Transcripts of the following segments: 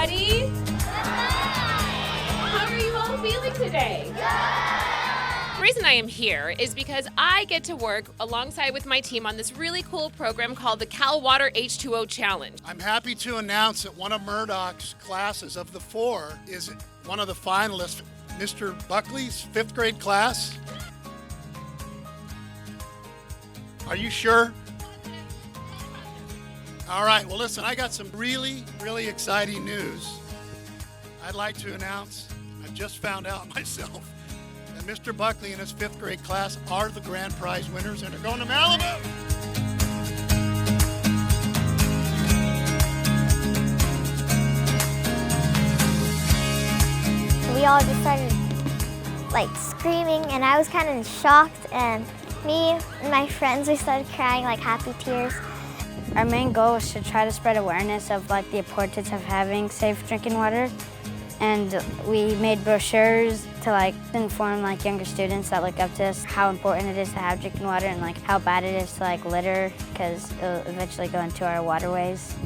everybody. How are you all feeling today? The reason I am here is because I get to work alongside with my team on this really cool program called the Cal Water H2O Challenge. I'm happy to announce that one of Murdock's classes of the 4 is one of the finalists, Mr. Buckley's 5th grade class. Are you sure? All right, well listen, I got some really exciting news. I'd like to announce, I just found out myself, that Mr. Buckley and his 5th grade class are the grand prize winners and are going to Malibu. We all just started screaming, and I was kind of shocked, and me and my friends, we started crying like happy tears. Our main goal was to try to spread awareness of the importance of having safe drinking water, and we made brochures to inform younger students that look up to us how important it is to have drinking water and how bad it is to litter, because it'll eventually go into our waterways.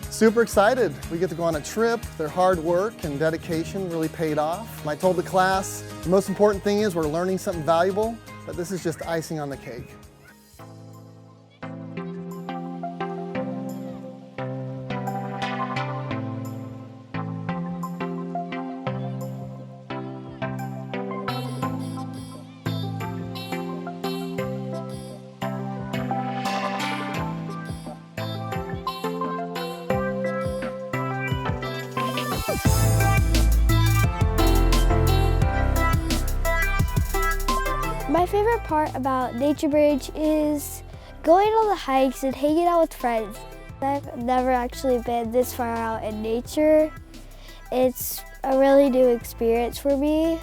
Super excited. We get to go on a trip. Their hard work and dedication really paid off. And I told the class, the most important thing is we're learning something valuable, but this is just icing on the cake. My favorite part about Nature Bridge is going on the hikes and hanging out with friends. I've never actually been this far out in nature. It's a really new experience for me.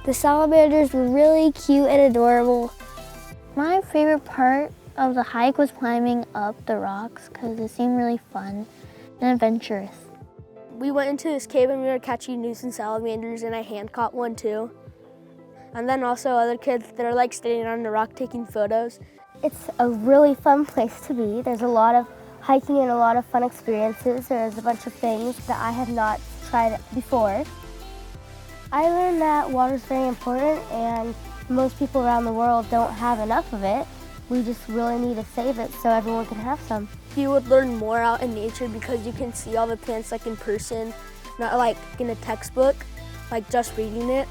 The salamanders were really cute and adorable. My favorite part of the hike was climbing up the rocks because it seemed really fun and adventurous. We went into this cave and we were catching nuisance salamanders, and I hand caught one too. And then also other kids that are standing on the rock taking photos. It's a really fun place to be. There's a lot of hiking and a lot of fun experiences. There's a bunch of things that I have not tried before. I learned that water is very important, and most people around the world don't have enough of it. We just really need to save it so everyone can have some. You would learn more out in nature because you can see all the plants in person, not in a textbook, just reading it.